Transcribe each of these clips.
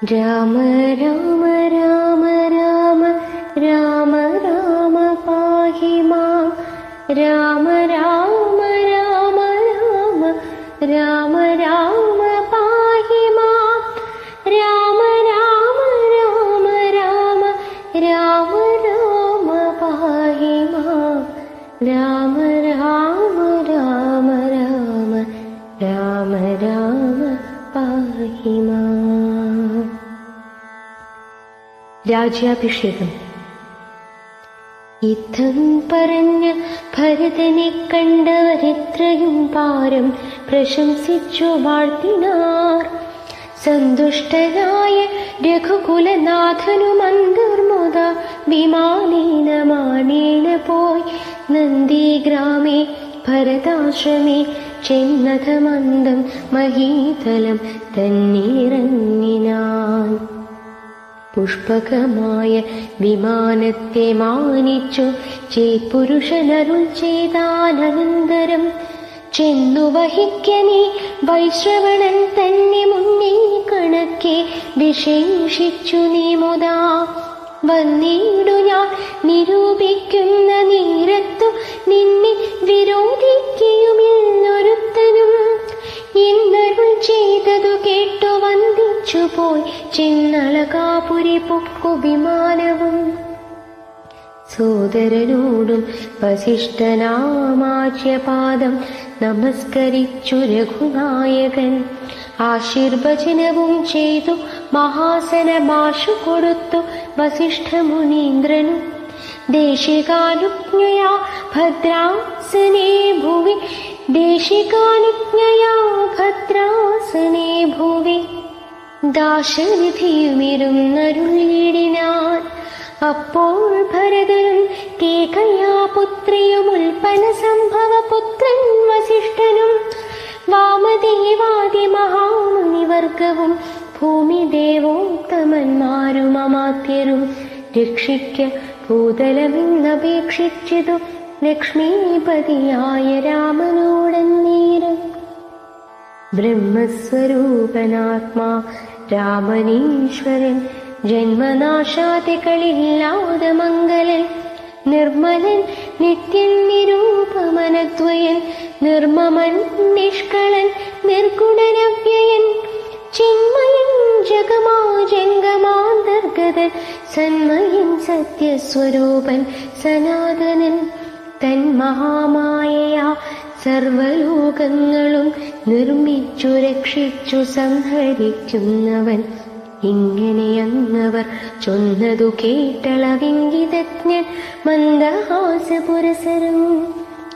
രാമ രാമ രാമ രാമ രാമ രാമ പാഹി മാം. രാമ രാമ രാമ രാമ രാമ രാമ പാഹി മാം. രാമ രാമ രാമ രാമ രാമ രാമ പാഹി മാം. രാമ രാമ രാമ രാമ രാമ രാമ പാഹി മാം. രാജ്യാഭിഷേകം. യുദ്ധം പറഞ്ഞ ഭരതനെ കണ്ടവരെത്രയും പാരം പ്രശംസിച്ചു വാഴ്ത്തിനാർ. സന്തുഷ്ടനായ രഘുകുലനാഥനും അന്തർമുദ വിമാനേന മാനേന പോയി നന്ദിഗ്രാമേ ഭരതാശ്രമേ ചെന്നതമന്ദം മഹീതലം തന്നിറങ്ങിനാൻ. പുഷ്പകമായ വിമാനത്തെ മാനിച്ചു ചേത്പുരുഷനരുൾ ചെയ്താനന്തരം ചെന്നു വഹിക്കനീ വൈശ്രവണൻ തന്നെ മുന്നേ കണക്കെ വിശേഷിച്ചു നീ മുതാ. വന്നിടു ഞാൻ നിരൂപിക്കുന്ന നേരത്തു നിന്നെ വിരോധിക്കുകയുമില്ലൊരുത്തനും. എന്നരുൾ ചെയ്തതു കേട്ടു വന്ദിച്ചു പോയി ചെന്നളകാപുരി പൊക്കു വിമാനവും. സോദരനോടും വസിഷ്ഠനാമാച്യപാദം നമസ്കരിച്ചു രഘുനായകൻ. ആശീർവചനവും ചെയ്തു മഹാസനമാശു കൊടുത്തു വസിഷ്ഠമുനീന്ദ്രനും. ദേശികാനുജ്ഞയാ ഭദ്രാസനേ ഭുവി ദേശികാനുജ്ഞയാ ഭദ്രാസനേ ഭുവി ദാശരഥിയുമിരുന്നരുളിയിടിനാൻ. അപ്പോൾ ഭരതനും കേകയാ പുത്രിയും ഉൽപ്പല സംഭവ പുത്രൻ വസിഷ്ഠനും വാമദേവാദി മഹാമുനിവർഗവും ഭൂമിദേവോത്തമന്മാരും അമാത്യരും രക്ഷിക്ക ഭൂതലമെന്നപേക്ഷിച്ചതു ലക്ഷ്മീപതിയായ രാമനോടന്നേരം. ബ്രഹ്മസ്വരൂപനാത്മാ രാമനീശ്വരൻ ജന്മനാശാദികളില്ലാതെ മംഗലൻ നിർമ്മലൻ നിത്യൻ നിരൂപമനദ്വയൻ നിർമ്മമൻ നിഷ്കളൻ നിർഗുണനവ്യയൻ ചിന്മയൻ ജഗമാജംഗമാന്തർഗതൻ സന്മയൻ സത്യസ്വരൂപൻ സനാതനൻ തൻ മഹാമായയാ സർവലോകങ്ങളും നിർമ്മിച്ചു രക്ഷിച്ചു സംഹരിക്കുന്നവൻ. ഇങ്ങനെയങ്ങവർ ചൊന്നതു കേട്ടളവിംഗിതജ്ഞൻ മന്ദഹാസപുരസരം.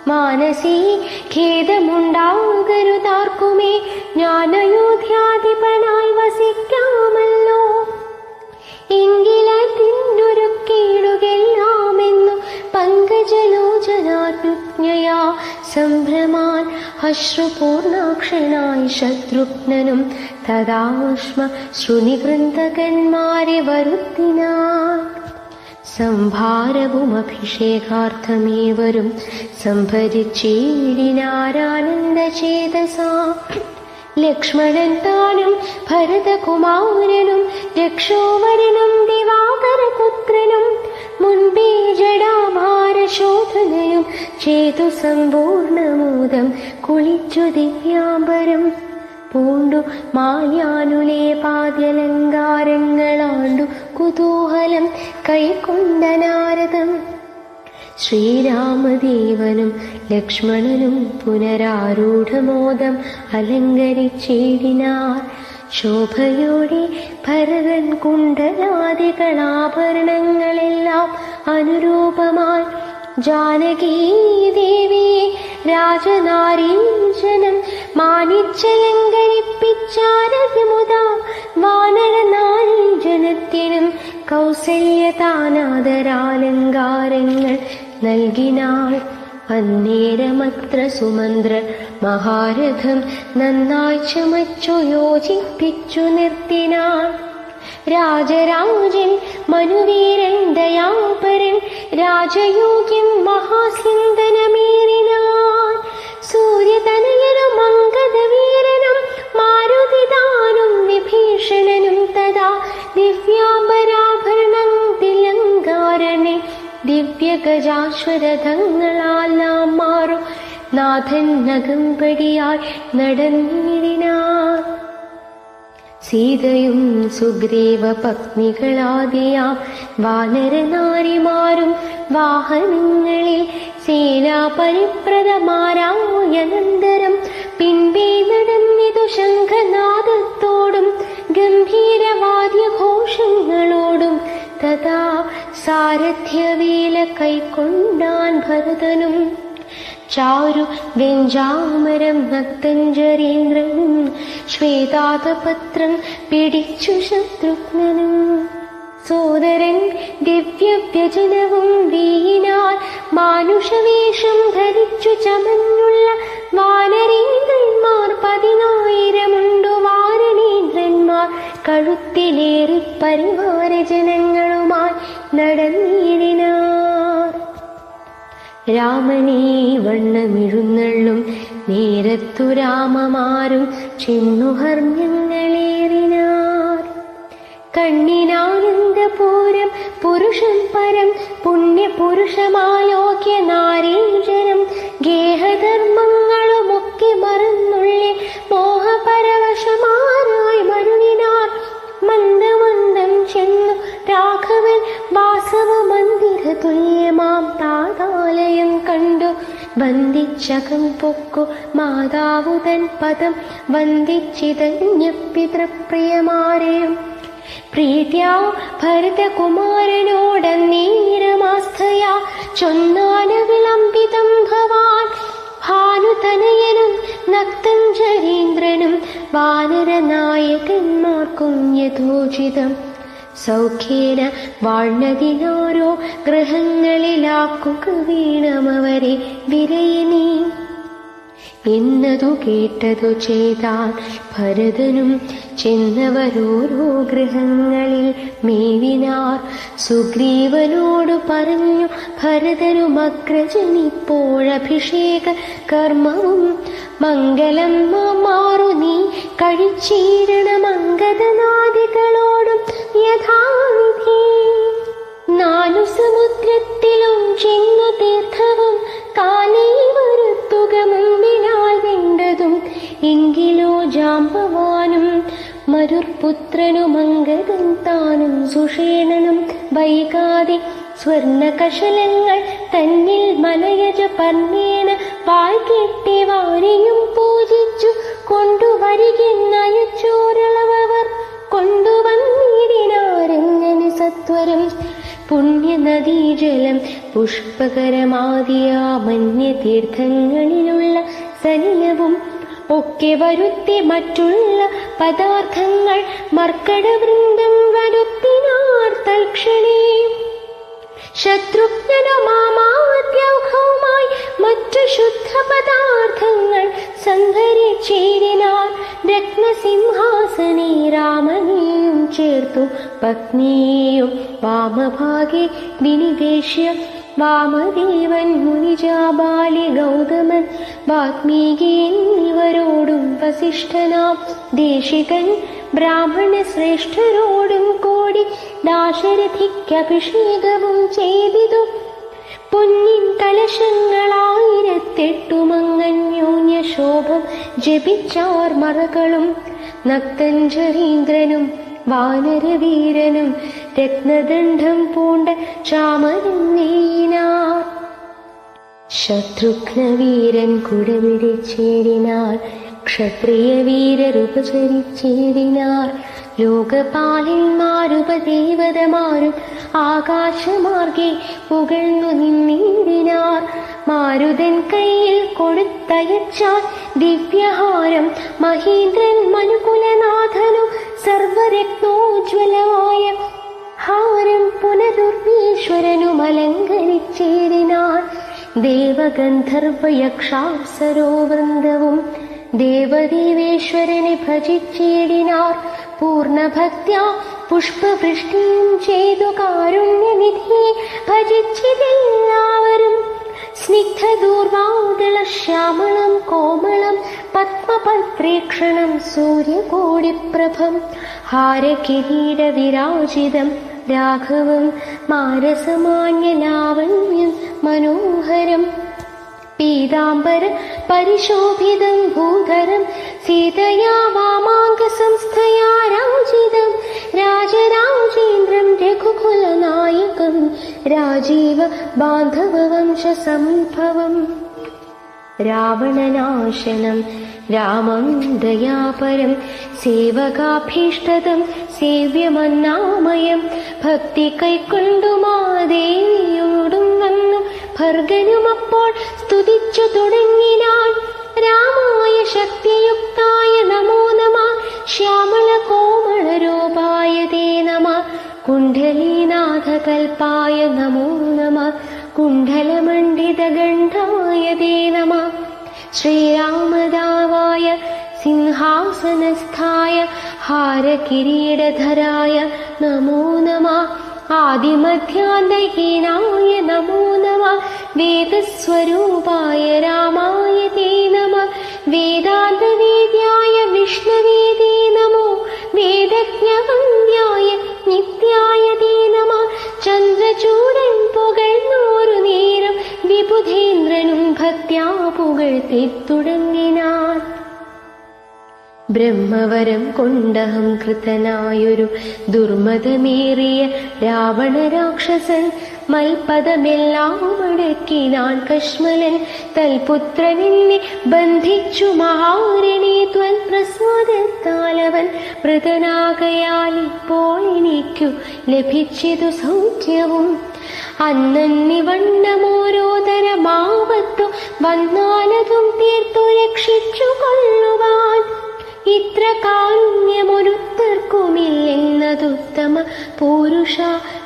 മാനസീ ഖേദമുണ്ടാകരുതാർക്കുമേ ജ്ഞാനയോധ്യാധിപനായി വസിക്കാമല്ലോ. എങ്കിലതിന്നൊരുക്കേടുകെല്ലാമെന്നു പങ്കജലോചനാജ്ഞയാ സംഭ്രമാൻ അശ്രുപൂർണാക്ഷനായി ശത്രുഘ്നനും തദാശ്മ ശൃണികൃന്തകന്മാരെ വരുത്തിനാൻ. സംഭാരവും അഭിഷേകാർത്ഥമേവരും സംഭരിച്ചേടിനാരാനന്ദചേതസാ. ലക്ഷ്മണൻ താനും ഭരതകുമാരനും രക്ഷോവരനും ദിവാകരപുത്രനും മുൻപേ ജടാഭാരശോധനയും ചെയ്തു സമ്പൂർണമോദം കുളിച്ചു ദിവ്യാംബരം പൂണ്ടു മാല്യാനുലേപാദ്യലങ്കാരങ്ങളാണ്ടു കുതൂഹലം കൈക്കൊണ്ട നാരദം. ശ്രീരാമദേവനും ലക്ഷ്മണനും പുനരാരൂഢമോദം അലങ്കരിച്ചേടിനാർ. ശോഭയോടെ ഭരതൻ കുണ്ടലാദികളാഭരണങ്ങളെല്ലാം അനുരൂപമായി ജാനകീദേവിയെ രാജനാരീജനം മാനിച്ചലങ്കരിപ്പിച്ചാരതിമുതാ. വാനരനാരീജനത്തിനും കൗസല്യതാനാദരാലങ്കാരങ്ങൾ നൽകിനാൾ. അന്നേരമത്ര സുമന്ത്രർ മഹാരഥം നന്നായി ചമച്ചു യോജിപ്പിച്ചു നിർത്തിനാൾ. രാജരാജൻ മനുവീരൻ ദയാപരൻ രാജയോഗ്യൻ മഹാസിന്ധനമേറിനാൻ. സൂര്യതനയനും അംഗദവീരനും മാരുതിദാനും വിഭീഷണനും തഥാ ദിവ്യാംബരാഭരണം തിലങ്കാരണി ദിവ്യഗജാശ്വരഥങ്ങളാലാം മാറും നാഥൻ നഗംപടിയായി നടന്നിടിനാർ. സീതയും സുഗ്രീവ പത്നികളാദിയാം വാനരനാരിമാരും വാഹനങ്ങളിൽ സേനാപരിപ്രദമാരായനന്തരം പിൻപേ നടന്നിതു ശംഖനാദത്തോടും ഗംഭീരവാദ്യഘോഷങ്ങളോടും. തഥാ സാരഥ്യവേല കൈക്കൊണ്ടാൻ ഭരതനും ചാരു വെഞ്ചാമരം നക്തഞ്ചരീന്ദ്രനും ശ്വേതാതപത്രം പിടിച്ചു ശത്രുഘ്നനും. സോദരൻ ദിവ്യവ്യജനവും വീണാൽ മാനുഷവേഷം ധരിച്ചു ചമഞ്ഞുള്ള വാനരേന്ദ്രന്മാർ 10,000 വാനരേന്ദ്രന്മാർ കഴുത്തിലേറി പരിവാരജനങ്ങളുമായി നടന്നിടിനാർ. രാമനേ വണ്ണമെഴുന്നള്ളും നേരത്തു രാമമാരും ചെന്നുഹർമ്മ്യങ്ങളേറിനാർ. കണ്ണിനാനന്ദപൂരം പുരുഷം പരം പുണ്യപുരുഷമാലോക്യ നാരീജനം ഗേഹധർമ്മങ്ങളുമൊക്കെ മറന്നുള്ളിൽ മോഹപരവശമാരായി മരുവിനാർ. മന്ദമന്ദം ചെന്നു രാഘവൻ വാസവ മന്ദിര തുല്യമാം താതാലയം കണ്ടു വന്ദിച്ചകം പൊക്കു മാതാവുതൻ പദം വന്ദിച്ചിതഞ്ഞ പിതൃപ്രിയമാരെയും. പ്രീത്യാ ഭരതകുമാരനോടന്നേരമാസ്ഥയാ ചൊന്നാന വിളംബിതം ഭവാൻ. ഭാനുതനയനും നക്തഞ്ചരീന്ദ്രനും വാനരനായകന്മാർക്കും യഥോചിതം സൗഖ്യേന വാഴ്ന്നതിനോരോ ഗൃഹങ്ങളിലാക്കുക വീണമവരെ വിരയനീ എന്നതു കേട്ടതു ചെയ്താൽ ഭരതനും ചെന്നവരോരോ ഗൃഹങ്ങളിൽ മേവിനാർ. സുഗ്രീവനോടു പറഞ്ഞു ഭരതനുമഗ്രജനിപ്പോഴഭിഷേക കർമ്മവും മംഗലം മാറു നീ കഴിച്ചീരണമംഗതനാദികളോടും യഥാവിധി. 4 സമുദ്രത്തിലും ചെന്നു തീർത്ഥവും കാലേ വരുത്തുക മുമ്പിനാൽ വേണ്ടതും. എങ്കിലോ ജാമ്പവാനും മരുർപുത്രനുമംഗതൻ താനും സുഷേണനും വൈകാതെ സ്വർണകശലങ്ങൾ തന്നിൽ മലയജ പർണേന വായ് കെട്ടി വാരിയും പൂജിച്ചു കൊണ്ടുവരികെന്നയച്ചോരളവർ കൊണ്ടുവന്നിടിനാരെങ്ങനെ സത്വരം. പുണ്യനദീജലം പുഷ്പകരമാദിയാമന്യതീർത്ഥങ്ങളിലുള്ള സലിലവും ഒക്കെ വരുത്തി മറ്റുള്ള പദാർത്ഥങ്ങൾ മർക്കടവൃന്ദം വരുത്തിനാർ തൽക്ഷണേ. ശത്രുഘ്നനുമാദ്യൗഘവുമായി മറ്റു ശുദ്ധ പദാർത്ഥങ്ങൾ സംഹരിച്ചേരിനാർ. രത്നസിംഹാസനേ രാമനെയും ചേർത്തു പത്നിയെയും വാമഭാഗെ വിനിവേശ്യ വാമദേവൻ മുനിജാബാലി ഗൗതമൻ വാത്മീകി എന്നിവരോടും വസിഷ്ഠനാം ദേശികൻ ബ്രാഹ്മണ ശ്രേഷ്ഠരോടും കൂടി ദാശരഥിക്കഭിഷേകവും ചെയ്തിതു. പൊന്നിൻ കലശങ്ങളായിരത്തെട്ടു മങ്ങന്യോന്യ ശോഭം ജപിച്ചാർ മറകളും. നക്തഞ്ചരീന്ദ്രനും വാനരവീരനും രത്നദണ്ഡം പൂണ്ട ചാമരം നെയ്യിനാർ. ശത്രുഘ്നവീരൻ കുടപിടിച്ചേടിനാർ. ക്ഷത്രിയ വീരരുപചരിച്ചേടിനാർ. ലോകപാലന്മാരുപദേവതമാരും ആകാശമാർഗെ പുകഴ്ന്നു നിന്നിടിനാർ. മാരുതൻ കയ്യിൽ കൊടുത്തയച്ചാൽ ദിവ്യഹാരം മഹീന്ദ്രൻ മനുകുലനാഥനു സർവരത്നോജ്വലമായ ഹാരം പുനരുർവീശ്വരനും അലങ്കരിച്ചേടിനാർ. ദേവഗന്ധർവയക്ഷാപ്സരോ വൃന്ദവും ദേവദേവേശ്വരനെ ഭജിച്ചേടിനാർ. പൂർണ്ണഭക്ത്യാ പുഷ്പവൃഷ്ടിയും ചെയ്തു കാരുണ്യനിധിയെ ഭജിച്ചിതെല്ലാവരും. സ്നിഗ്ധദൂർവാദളശ്യാമളം കോമളം പത്മപത്രീക്ഷണം സൂര്യകോടിപ്രഭം ഹാരകിരീടവിരാജിതം രാഘവം മാനസമാന്യലാവണ്യം മനോഹരം പീതാംബര പരിശോഭിതം ഭൂധരം സീതയാ വാമാംഗസംസ്ഥയാ രാജിതം രാജരാജേന്ദ്രം രഘുകുലനായകം രാജീവ ബാന്ധവവംശസംഭവം രാവണനാശനം രാമം ദയാപരം സേവകാഭീഷ്ടദം സേവ്യമന്നാമയം ഭക്തി കൈക്കൊണ്ടു മാദേവിയോടും വന്നു ഭർഗനുമപ്പോൾ സ്തുതിച്ചു തുടങ്ങിനാൻ രാമായ ശക്തിയുക്തായ നമോ നമഃ ശ്യാമള കോമളരൂപായ തേ നമഃ കുണ്ഡലീനാഥകൽപായ നമോ നമഃ കുണ്ഡലമണ്ഡിതഗണ്ഡായ തേ നമഃ ശ്രീരാമദാവായ സിംഹാസനസ്ഥായ ഹാരകിരീടധരായ നമോ നമഃ ആദിമധ്യാന്തഹീനായ നമോ നമഃ വേദസ്വരൂപായ രാമായ തേ നമഃ വേദാന്തവേദ്യായ വിഷ്ണവേ തേ നമോ വേദജ്ഞവന്ദ്യായ നിത്യായ തേ നമഃ ചന്ദ്രചൂടൻ പുകഴ്ന്നോരു നേരം വിബുധേന്ദ്രനും ഭക്ത്യാ പുകഴ്ത്തി തുടങ്ങിനാൻ ബ്രഹ്മവരം കൊണ്ടഹം കൃതനായൊരു ദുർമതമേറിയ രാവണ രാക്ഷസൻ മൽപദമെല്ലാം അടക്കിനാൻ കശ്മലൻ തൽപുത്രനെന്നെ ബന്ധിച്ചു മഹാരണി ത്വൽ പ്രസാദത്താലവൻ മൃതനാകയാൽ ഇപ്പോൾ എനിക്കു ലഭിച്ചതു സൗഖ്യവും അന്നന്നിവണ്ണമോരോതരമാവത്തു വന്നാലതും തീർത്തു രക്ഷിച്ചു കൊള്ളുവാൻ ഇത്ര കാരുണ്യമൊരുത്തർക്കുമില്ലെന്നതുത്തമ പൂരുഷ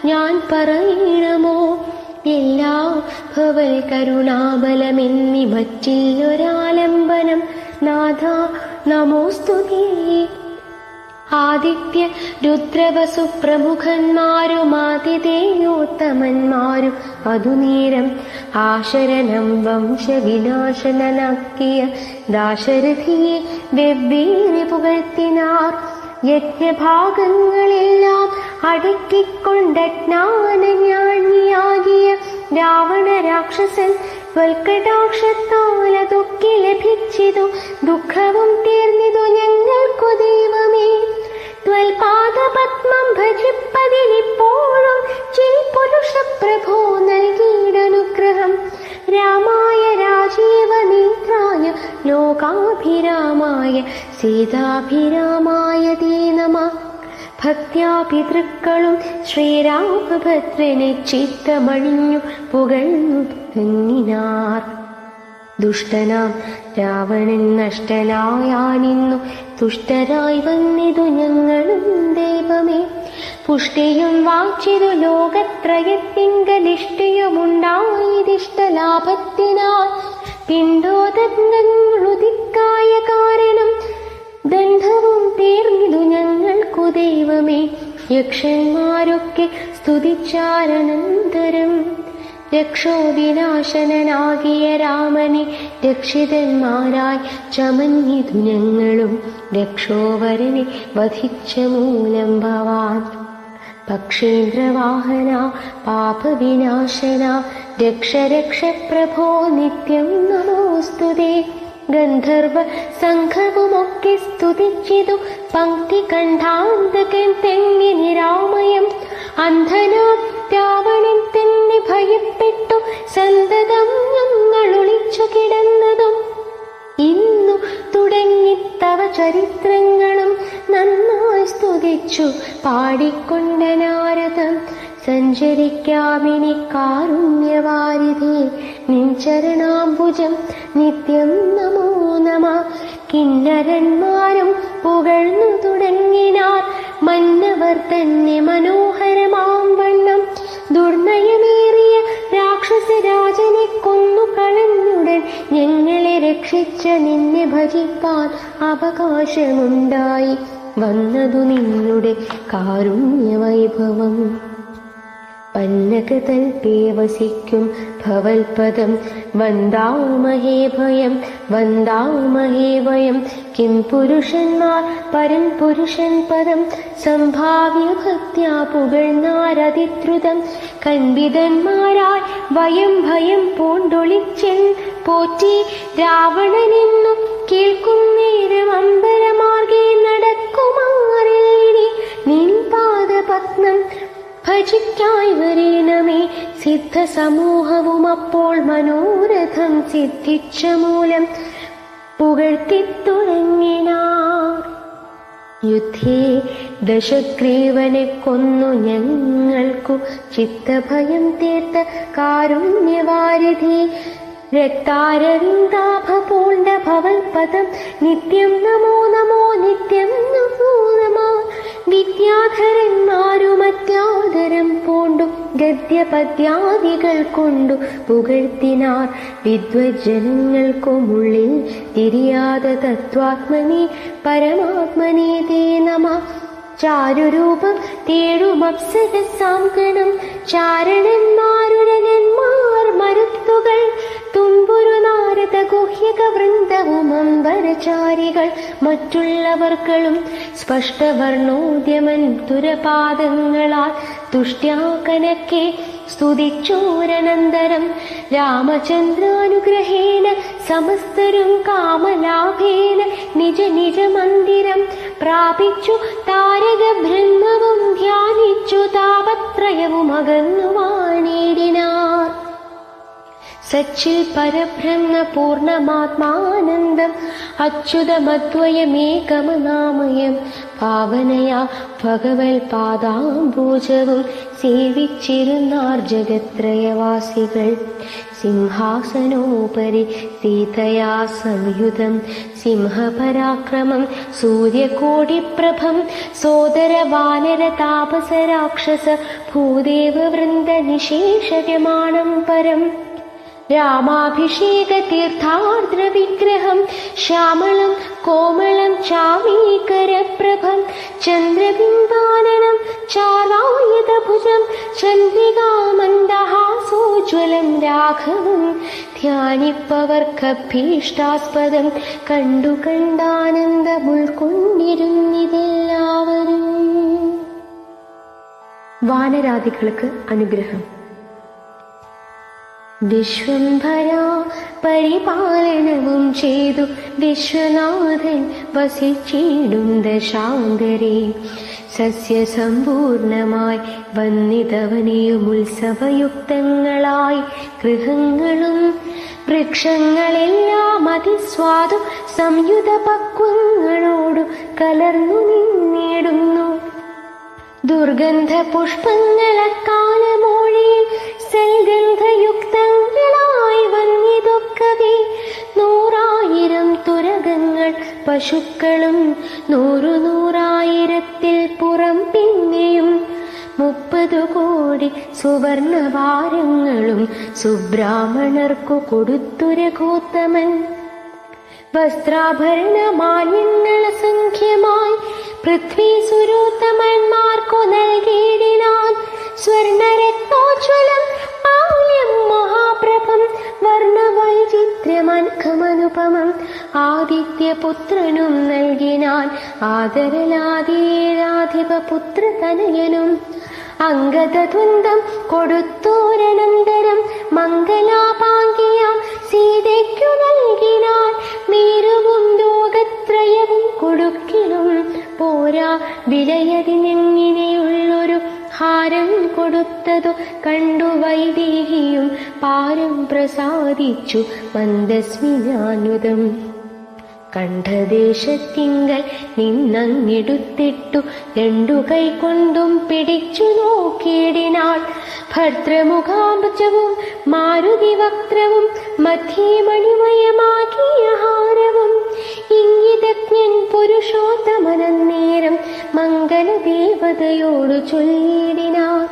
ഞാൻ പറയണമോ എല്ലാ ഭവൽ കരുണാബലമെന്നി മറ്റില്ലൊരാലംബനം നാഥ നമോസ്തുതേ ആദിത്യ രുദ്രവസു പ്രമുഖന്മാരും ആതിഥേയോത്തമന്മാരും അതുനേരം ആശരണം വംശവിനാശനനാക്കിയ ദാശരഥിയെ വെവ്വേറെ പുകഴ്ത്തിനാർ യജ്ഞഭാഗങ്ങളെല്ലാം അടക്കിക്കൊണ്ടജ്ഞാനജ്ഞാനിയാകിയ രാവണ രാക്ഷസൻ വൽക്കടാക്ഷത്താൽ അതൊക്കെ ലഭിച്ചിതു ദുഃഖവും തീർന്നിതു ഞങ്ങൾക്കു ദൈവമേ ത്വൽപാദപത്മം ഭജിപ്പതിനിപ്പോഴും ചിൽ പുരുഷ പ്രഭോ നൽകിയിടനുഗ്രഹം രാമായ രാജീവനേത്രായ ലോകാഭിരാമായ സീതാഭിരാമായ തേ നമഃ ഭക്ത്യാ പിതൃക്കളും ശ്രീരാമഭദ്രനെ ചിത്തമണിഞ്ഞു പുകഴ്ന്നു തുടങ്ങിനാർ ദുഷ്ടനാം രാവണൻ നഷ്ടനായാനിന്നു തുഷ്ടരായി വന്നിതു ഞങ്ങളും ദൈവമേ പുഷ്ടിയും വാച്ചിതു ലോകത്രയത്തിങ്കലിഷ്ടിയുമുണ്ടായതിഷ്ടലാഭത്തിനാൽ പിണ്ടോദങ്ങളുദിക്കായ കാരണം ദണ്ഡവും തീർന്നിതു ഞങ്ങൾക്കു ദൈവമേ യക്ഷന്മാരൊക്കെ സ്തുതിച്ചാരനന്തരം രക്ഷോവിനാശനാകിയ രാമനെ രക്ഷിതന്മാരായി ചമഞ്ഞിതു ഞങ്ങളും രക്ഷോവരനെ വധിച്ച മൂലം ഭവാൻ പക്ഷേന്ദ്രവാഹന പാപവിനാശന രക്ഷ രക്ഷ പ്രഭോ നിത്യം നമോസ്തുതേ ഗന്ധർവ സംഘവുമൊക്കെ സ്തുതിച്ചിതു പങ്ക്തി കണ്ഠാന്തകൻ തെങ്ങിനി രാമയം അന്ധനാ രാവണൻ തന്നെ ഭയപ്പെട്ടു സന്തതം ഞങ്ങൾ ഒളിച്ചു കിടന്നതും ഇന്നു തുടങ്ങി തവ ചരിത്രങ്ങളും നന്നായി സ്തുതിച്ചു പാടിക്കൊണ്ട നാരദം സഞ്ചരിക്കാമിനി കാരുണ്യവാരിധേ നിൻ ചരണാംബുജം നിത്യം നമോ നമഃ കിന്നരന്മാരും പുകഴ്ന്നു തുടങ്ങിനാർ മന്നവർ തന്നെ മനോഹരമാം വണ്ണം ദുർനയമേറിയ രാക്ഷസരാജനെ കൊന്നു കളഞ്ഞുടൻ ഞങ്ങളെ രക്ഷിച്ച നിന്നെ ഭജിപ്പാൻ അവകാശമുണ്ടായി വന്നതു നിന്നുടെ കാരുണ്യവൈഭവം പന്നകതൽപേ വസിക്കും ഭവൽപദം വന്ദാമഹേ ഭയം വന്ദാമഹേ വയം. കിം പുരുഷന്മാർ പരം പുരുഷൻ പദം സംഭാവ്യ ഭക്ത്യാ പുകഴ്ന്നാരതിദ്രുതം. കൻവിതന്മാരായി വയം ഭയം പൂണ്ടൊളിച്ചെൻ പോറ്റി രാവണനെന്നു കേൾക്കും നേരം അമ്പരമാർഗേ നടക്കുമാറിനി നിൻ പാദപത്നം ഭജിക്കായി വരേണമേ. സിദ്ധ സമൂഹവും അപ്പോൾ മനോരഥം സിദ്ധിച്ച മൂലം പുകഴ്ത്തിത്തുടങ്ങിനാർ. യുദ്ധേ ദശഗ്രീവനെ കൊന്നു ഞങ്ങൾക്കു ചിത്തഭയം തീർത്ത കാരുണ്യവാരിധി. രക്താരവിന്ദാഭ പൂണ്ട ഭവൽപദം നിത്യം നമോ നമോ നിത്യം നമോ നമോ. വിദ്യാധരന്മാരുമത്യാദരം പൂണ്ടു ഗദ്യപദ്യാദികൾ കൊണ്ടു പുകഴ്ത്തിനാർ. വിദ്വജ്ജനങ്ങൾക്കുമുള്ളിൽ തിരിയാതെ തത്വാത്മനി പരമാത്മനി തേ നമ. ചാരുരൂപം തേടുമപ്സരസാംഗണം ചാരണന്മാരുരകന്മാർ മരുത്തുകൾ തുമ്പുരു നാരദ ഗുഹ്യക വൃന്ദവും അംബരചാരികൾ മറ്റുള്ളവർകളും സ്പഷ്ടവർണോദ്യമൻ തുരപാദങ്ങളാൽ തുഷ്ട്യാകനക്കെ സ്തുതിച്ചോരനന്തരം. രാമചന്ദ്രാനുഗ്രഹേണ സമസ്തരും കാമലാഭേന നിജ നിജ മന്ദിരം പ്രാപിച്ചു. താരക ബ്രഹ്മവും ധ്യാനിച്ചു താപത്രയവും അകന്നു വാണേടിനാർ. സച്ചിൽ പരബ്രഹ്മ പൂർണ്ണമാത്മാനന്ദം അച്യുതമദ്വയമേകമനാമയം ഭാവനയാ ഭഗവൽ പാദാംബൂജവും സേവിച്ചിരുന്നാർ ജഗത്രയവാസികൾ. സിംഹാസനോപരി സീതയാ സംയുതം സിംഹപരാക്രമം സൂര്യകോടിപ്രഭം സോദര വാനര താപസ രാക്ഷസ ഭൂദേവ വൃന്ദ നിശേഷയമാണം പരം. രാമാഭിഷേക തീർത്ഥാർദ്ര വിഗ്രഹം ശ്യാമളം കോമളം ചാമീകരപ്രഭം ചന്ദ്രബിംബാനനം ചാരായതഭുജം ചന്ദ്രികാമന്ദഹാസോജ്വലം രാഘവം ധ്യാനിപ്പവർക്കഭീഷ്ടാസ്പദം കണ്ടു കണ്ടാനന്ദമുൾക്കൊണ്ടിരുന്നിതെല്ലാവരും. വാനരാദികൾക്ക് അനുഗ്രഹം. വിശ്വംഭരാ പരിപാലനവും ചെയ്തു വിശ്വനാഥൻ വസിച്ചിടും ദശാന്തരേ. സസ്യസമ്പൂർണമായി വന്നിതവനെയും ഉത്സവയുക്തങ്ങളായി ഗൃഹങ്ങളും വൃക്ഷങ്ങളെല്ലാം അതിസ്വാദു സംയുത പക്വങ്ങളോടു കലർന്നു നിന്നിടുന്നു. ദുർഗന്ധ പുഷ്പങ്ങളക്കാലമോഴിയിൽ സൽഗന്ധയുക്തങ്ങളായി വന്നിതൊക്കവേ. 100,000 തുരകങ്ങൾ പശുക്കളും 100,000 പുറം പിന്നെയും 30 കോടി സുവർണഭാരങ്ങളും സുബ്രാഹ്മണർക്കു കൊടുത്തു രഘോത്തമൻ. വസ്ത്രാഭരണ മാലിന്യങ്ങൾ അസംഖ്യമായി പൃഥ്വി സുരോത്തമന്മാർക്കു നൽകിയിടിനാൻ. സ്വർണരത്നോജ്വലം മാല്യം മഹാപ്രഭം വർണ്ണവൈചിത്ര്യമൻഖമനുപമം ആദിത്യപുത്രനും നൽകിനാൻ. ആദരലാദീരാധിപപുത്രതനയനും അംഗദദ്വന്ദ്വം കൊടുത്തോരനന്തരം മംഗലാപാങ്കിയാം സീതയ്ക്കു നൽകിനാൻ. മേരുവും ലോകത്രയവും കൊടുക്കിലും പോരാ വിലയതിനെങ്ങിനെയുള്ളൊരു ഹാരം കൊടുത്തതു കണ്ടു വൈദേഹിയും പാരം പ്രസാദിച്ചു മന്ദസ്മിനാനുദം. കണ്ഠദേശത്തിങ്കൽ നിന്നങ്ങിടുത്തിട്ടു 2 കൈകൊണ്ടും പിടിച്ചു നോക്കിയിടിനാൾ. ഭദ്രമുഖാംബുജവും മാരുതിവക്ത്രവും മധ്യേ മണിമയമാക്കിയ ഹാരവും ഇംഗിതജ്ഞൻ പുരുഷോത്തമനന്നേരം മംഗലദേവതയോടു ചൊല്ലിയിടിനാർ.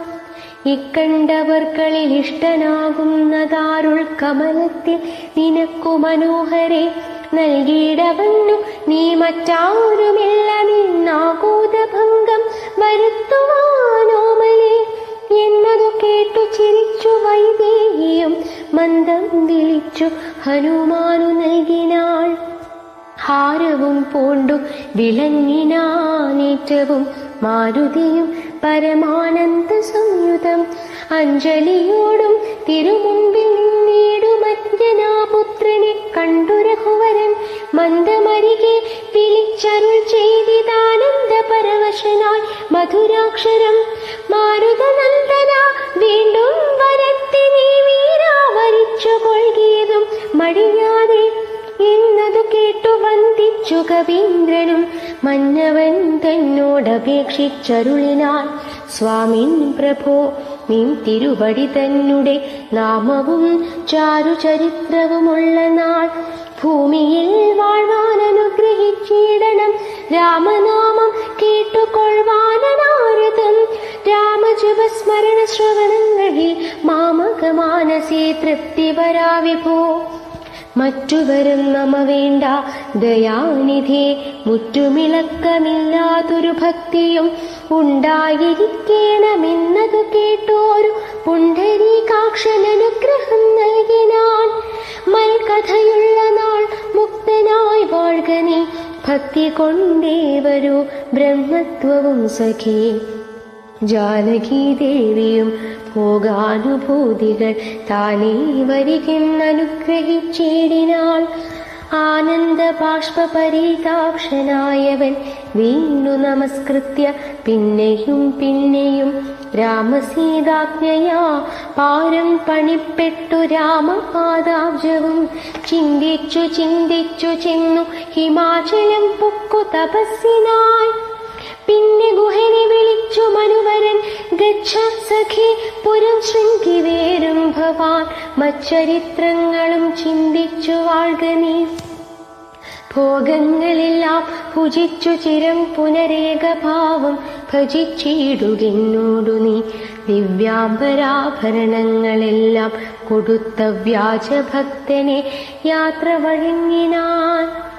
ഇക്കണ്ടവർക്കളിൽ ഇഷ്ടനാകുന്നതാരുൾ കമലത്തിൽ നിനക്കു മനോഹരെ നൽകിയിടവന്നു നീ മറ്റാരുമില്ല നിന്നാകൂതഭംഗം വരുത്തുവാനോമലേ എന്നതു മന്ദം വിളിച്ചു ഹനുമാനു നൽകിനാൾ. ഹാരവും പൂണ്ടു വിളങ്ങിനാനേറ്റവും മാരുതിയും പരമാനന്ദ സംയുതം. അഞ്ജലിയോടും തിരുമുമ്പിൽ നിന്നിടുമഞ്ജനാപുത്രനെ കണ്ടു രഘുവരൻ. മന്ദമരികെ വിളിച്ചരുൾ ചെയ്തിതാനന്ദ പരവശനായി മധുരാക്ഷരം. മാരുതനന്ദന വീണ്ടും വരത്തെ നീ വീരാവരിച്ചു കൊള്ളിയതും മടിയാതെ എന്നതു കേട്ടു വന്ദിച്ചു കവീന്ദ്രനും. മന്നവൻ തന്നോടപേക്ഷിച്ചരുളിനാൻ, സ്വാമിൻ പ്രഭോ നിൻ തിരുവടി തന്നെ നാമവും ചാരുചരിത്രവുമുള്ള നാൾ. ഭൂമിയിൽ വാഴ്വാൻ അനുഗ്രഹിച്ചിടണം, രാമനാമം കേട്ടുകൊള്ളുവാനാരതം. രാമജപസ്മരണ ശ്രവണങ്ങളിൽ മാമക മാനസേ തൃപ്തി വരാ വിഭോ. മറ്റുവരും നമ വേണ്ട ദയാനിധേ, മുറ്റുമിളക്കമില്ലാതൊരു ഭക്തിയും ഉണ്ടായിരിക്കണമെന്നതു കേട്ടോരു പുണ്ഡരീകാക്ഷനനുഗ്രഹം നൽകിനാൻ. മൽകഥയുള്ള നാൾ മുക്തനായി വാഴ്ക നീ, ഭക്തി കൊണ്ടേ വരൂ ബ്രഹ്മത്വവും സഖേ. ജാനകീദേവിയും ഭോഗാനുഭൂതികൾ താനേ വരികെന്നനുഗ്രഹിച്ചിടിനാൾ. ആനന്ദ ബാഷ്പരീതാക്ഷനായവൻ വീണു നമസ്കൃത്യ പിന്നെയും പിന്നെയും രാമസീതാജ്ഞയാ പാരം പണിപ്പെട്ടു രാമപാദാബ്ജവും. ചിന്തിച്ചു ചിന്തിച്ചു ചെന്നു ഹിമാചലം പൊക്കു തപസ്സിനായി. പിന്നെ ഗുഹനെ വിളിച്ചു മനുവരൻ, ഗച്ഛ സഖി പുരം ശൃംഗി വേരും ഭവാൻ. മച്ചരിത്രങ്ങളും ചിന്തിച്ചു വാഴ്ക നീ. ഭോഗങ്ങളെല്ലാം ഭുജിച്ചു ചിരം പുനരേകഭാവം ഭജിച്ചിടുകെന്നോടു നീ. ദിവ്യാംബരാഭരണങ്ങളെല്ലാം കൊടുത്ത വ്യാജഭക്തനെ യാത്ര വഴങ്ങിനാൻ.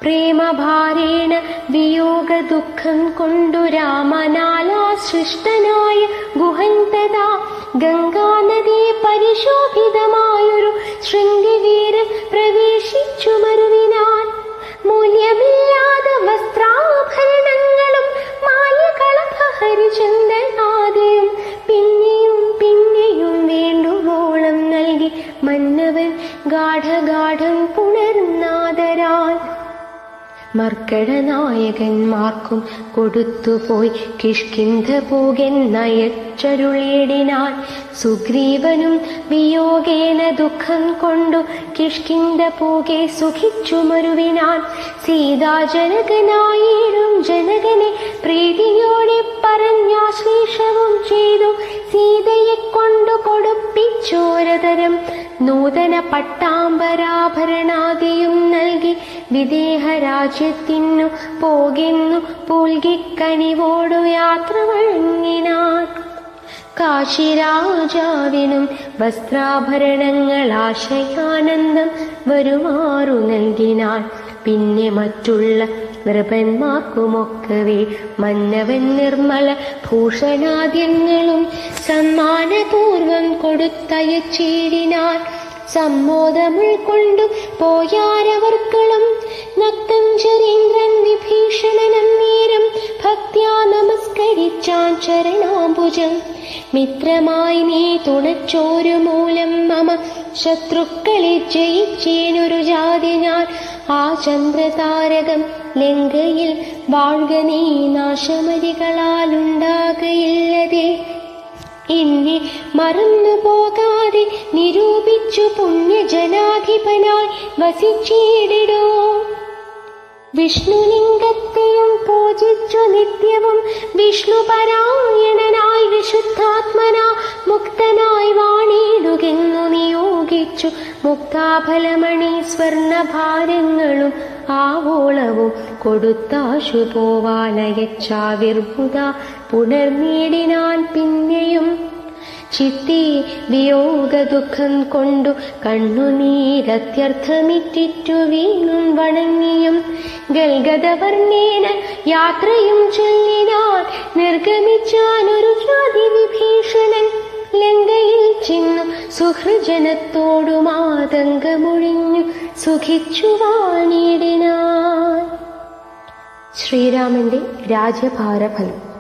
പ്രേമഭാരേണ വിയോഗ ദുഃഖം കൊണ്ടു രാമനാലാസൃഷ്ടനായ ഗുഹൻ തഥാ ഗംഗാനദി പരിശോഭിതമായൊരു ശൃംഗവീരൻ പ്രവേശിച്ചു മരുവിനാൻ. മൂല്യമില്ലാത്ത വസ്ത്രാഭരണങ്ങളും മാല്യകളഭഹരിചന്ദനാദിയും പിന്നെയും പിന്നെയും വേണ്ടുവോളം നൽകി മന്നവൻ ഗാഠഗാഠം പുണർന്നാദരാൽ. മർക്കടനായകന്മാർക്കും കൊടുത്തുപോയി കിഷ്കിന്ധ പോകെന്നയച്ചരുളേടിനാൻ. സുഗ്രീവനും വിയോഗേന ദുഃഖം കൊണ്ടു കിഷ്കിന്ധ പോകെ സുഖിച്ചു മരുവിനാൻ. സീതാജനകനായിടും ജനകനെ പ്രീതിയോടെ പറഞ്ഞാശ്ലേഷവും ചെയ്തു. സീതയെ കൊണ്ടു കൊടുപ്പിച്ചോരതരം നൂതന പട്ടാംബരാഭരണാദിയും നൽകി വിദേഹരാജ്യത്തിനു പോകെന്നു പൂൽകിക്കണിവോടു യാത്ര വഴങ്ങിനാൻ. കാശിരാജാവിനും വസ്ത്രാഭരണങ്ങൾ ആശയാനന്ദം വരുമാറു നൽകിനാൻ. പിന്നെ മറ്റുള്ള നൃപന്മാർക്കുമൊക്കവേ മന്നവൻ നിർമ്മല ഭൂഷണാദ്യങ്ങളും സമ്മാനപൂർവം കൊടുത്തയച്ചിടിനാൻ. സമ്മോദമുൾക്കൊണ്ടു പോയാരവർക്കളും നക്തം ചരീന്ദ്രൻ വിഭീഷണനം നേരം ഭക്ത്യാ നമസ്കരിച്ചാൻ ചരണാംബുജം. മിത്രമായി നീ തുണച്ചോരു മൂലം മമ ശത്രുക്കളെ ജയിച്ചേനൊരു ജാതി ഞാൻ. ആ ചന്ദ്രതാരകം ലങ്കയിൽ വാഴ്ക നീ, നാശമരികളാലുണ്ടാകയില്ലതേ. എന്നെ മറന്നു പോകാതെ നിരൂപിച്ചു പുണ്യജനാധിപനായി വസിച്ചിടിടോ. വിഷ്ണുലിംഗത്തെയും പൂജിച്ചു നിത്യവും വിഷ്ണുപരായണനായി വിശുദ്ധാത്മനാ മുക്തനായി വാണിടുകെന്നു നിയോഗിച്ചു. മുക്താഫലമണി സ്വർണഭാരങ്ങളും ആവോളവും കൊടുത്താശു പോവാനയച്ചാവിർബുധ പുനർനീടിനാൻ. പിന്നെയും ചിത്തി വിയോഗ ദുഃഖം കൊണ്ടു കണ്ണുനീരത്യർത്ഥമിറ്റിറ്റു വീണും വണങ്ങിയും ഗൽഗദവർണ്ണേന യാത്രയും ചൊല്ലിനാൻ. നിർഗമിച്ചാനൊരു ജാതി വിഭീഷണൻ ലങ്കയിൽ ചെന്നു സുഹൃ സുരജനത്തോടും ആതങ്കമൊഴിഞ്ഞു സുഖിച്ചു വാണിടിനാൻ. ശ്രീരാമന്റെ രാജ്യഭാരഫലം.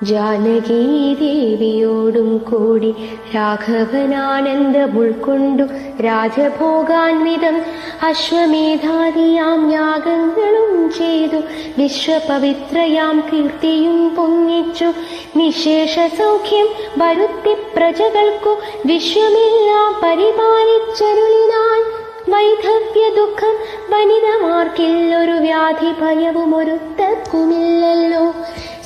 ജാനകീദേവിയോടും കൂടി രാഘവനാനന്ദം ഉൾക്കൊണ്ടു രാജഭോഗാൻവിതം അശ്വമേധാദിയാം യാഗങ്ങളും ചെയ്തു വിശ്വപവിത്രയാം കീർത്തിയും പൊങ്ങിച്ചു നിശേഷ സൗഖ്യം വരുത്തി പ്രജകൾക്കു വിശ്വമെല്ലാം പരിപാലിച്ചരുളിനാൻ. വൈധവ്യ ദുഃഖം വനിതമാർക്കില്ലൊരു വ്യാധി ഭയവും ഒരുത്തർക്കുമില്ലല്ലോ.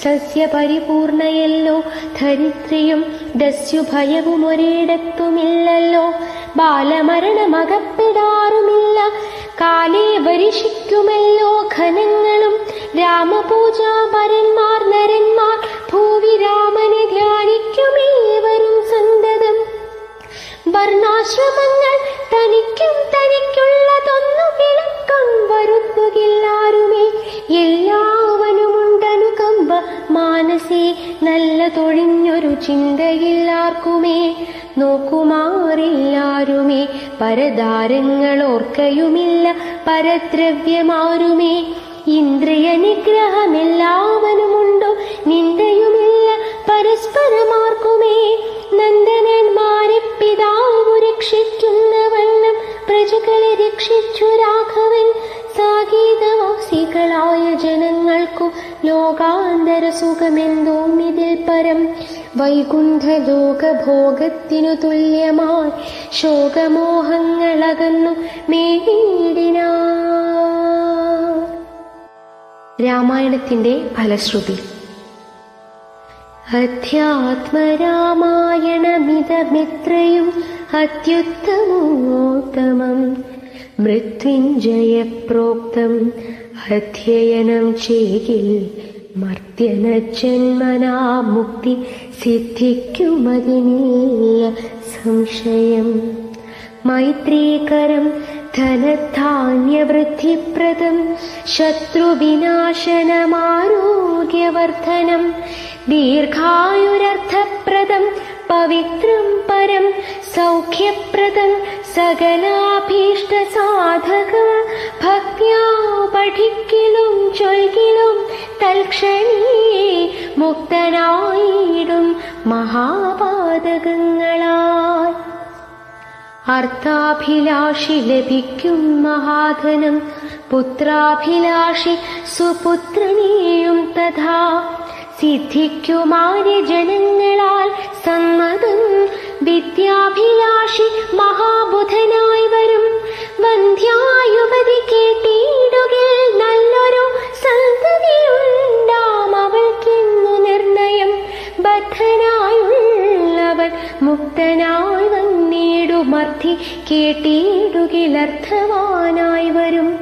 സസ്യപരിപൂർണയല്ലോ ധരിത്രിയും ദസ്യുഭയവും ഒരിടത്തുമില്ലല്ലോ. ബാലമരണമകപ്പെടാറുമില്ല കാലേ വരിഷിക്കുമല്ലോ ഘനങ്ങളും. രാമപൂജാപരന്മാർ നരന്മാർ ഭൂവി രാമനെ ധ്യാനിക്കുമേവരും സന്തതം. വർണ്ണാശ്രമങ്ങൾ തനിക്കും തനിക്കുള്ളതൊന്നു വിളക്കം വരുത്തുകില്ലാരുമേ. എല്ലാവനുമുണ്ടനുകമ്പ മാനസേ നല്ല തൊഴിഞ്ഞൊരു ചിന്തയില്ലാർക്കുമേ. നോക്കുമാറില്ലാരുമേ പരദാരങ്ങളോർക്കയുമില്ല പരദ്രവ്യമാരുമേ. ഇന്ദ്രിയ നിഗ്രഹമെല്ലാവനുമുണ്ടോ നിന്ദയുമില്ല പരസ്പരമാർക്കുമേ. നന്ദനന്മാരെ പിതാവു രക്ഷിക്കുന്ന വണ്ണം പ്രജകളെ രക്ഷിച്ചു രാഘവൻ. സാഗീതവാസികളായ ജനങ്ങൾക്കു ലോകാന്തര സുഖമെന്തോന്നിതിൽ പരം. വൈകുണ്ഠലോകഭോഗത്തിനു തുല്യമായി ശോകമോഹങ്ങളകന്നു മേടിനാ. രാമായണത്തിന്റെ ഫലശ്രുതി. അധ്യാത്മരാമായണമിതമിത്രയും അത്യുത്തമോത്തമം. മൃത്യുഞ്ജയപ്രോക്തം അധ്യയനം ചെയ്യിൽ മർത്യന ജന്മനാ മുക്തി സിദ്ധിക്കുമതിനില്ല സംശയം. മൈത്രീകരം ധനധാന്യവൃദ്ധിപ്രദം ശത്രുവിനാശനമാരോഗ്യവർദ്ധനം. ദീർഘായുരർത്ഥപ്രദം പവിത്രം പരം സൗഖ്യപ്രദം സകലാഭീഷ്ടസാധക. ഭക്ത്യാ പഠിക്കിലും ചൊൽകിലും തൽക്ഷണേ മുക്തനായിടും മഹാപാതകങ്ങളാൽ. അർത്ഥാഭിലാഷി ലഭിക്കും മഹാധനം പുത്രാഭിലാഷി സുപുത്രനെയും തഥാ. സിദ്ധിക്കുമാര്യ ജനങ്ങളാൽ സമ്മതം വിദ്യാഭിലാഷി മഹാബുധനായി വരും. വന്ധ്യായുവതി കേട്ടിടുകിൽ നല്ലൊരു സന്തതിയുണ്ടാം അവൾക്കെന്നു നിർണയം. ബദ്ധനായുള്ളവൻ മുക്തനായി വന്നിടുമർത്ഥി കേട്ടിടുകിലർത്ഥവാനായി വരും.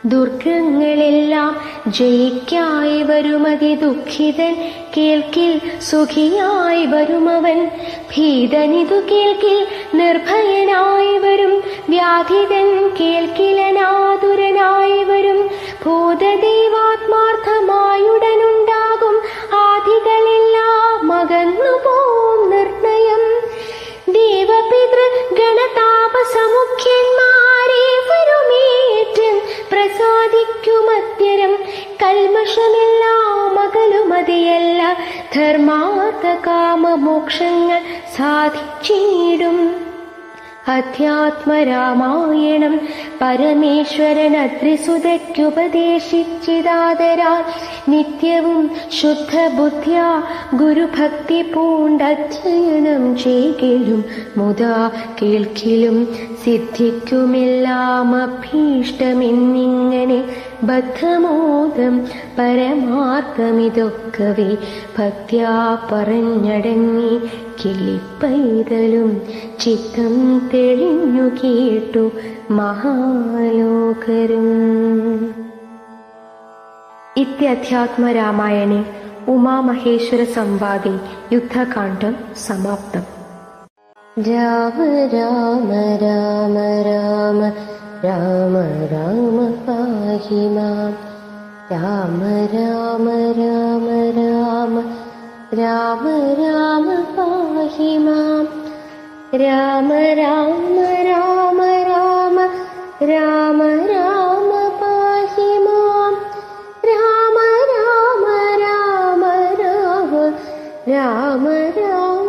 ദുർഗങ്ങളെല്ലാം ജയിക്കായി വരുമതി ദുഃഖിതൻ കേൾക്കിൽ സുഖിയായി വരുമവൻ. ഭീതനിതു കേൾക്കിൽ നിർഭയനായി വരും. വ്യാധിതൻ കേൾക്കിലനാതുരനായി വരും. ഭൂതദേവാത്മാർത്ഥമായുടനുണ്ടാകും ആദികളെല്ലാം അകന്നുപോം നിർണയം. ദേവപിതൃ ഗണതാപസമുഖ്യന്മാരെ വരുമേറ്റം പ്രസാദിക്കുമത്യരം. കൽമഷമെല്ലാം അകലുമതിയല്ല ധർമാർത്ഥ കാമമോക്ഷങ്ങൾ സാധിച്ചിടും. അധ്യാത്മരാമായണം പരമേശ്വരൻ അത്രിസുതയ്ക്കുപദേശിച്ചിതാദരാൽ നിത്യവും ശുദ്ധബുദ്ധ്യാ ഗുരുഭക്തി പൂണ്ടധ്യയനം ചെയ്കിലും മുതാ കേൾക്കിലും സിദ്ധിക്കുമെല്ലാം അഭീഷ്ടമെന്നിങ്ങനെ ബദ്ധമോദം പരമാർത്ഥമിതൊക്കവേ ഭക്ത്യാ പറഞ്ഞടങ്ങി കിളിപ്പൈതലും ചിത്തം തെളിഞ്ഞു കേട്ടു മഹാലോകരും. ഇത്യധ്യാത്മരാമായണേ ഉമാമഹേശ്വര സംവാദേ യുദ്ധകാണ്ഡം സമാപ്തം. രാമ രാമ രാമ രാമ രാമ രാമ പാഹി മാം. രാമ രാമ രാമ രാമ രാമ രാമ പാഹി മാം. രാമ രാമ രാമ രാമ രാമ രാമ പാഹി മാം രാമ രാമ രാമ രാമ രാമ രാമ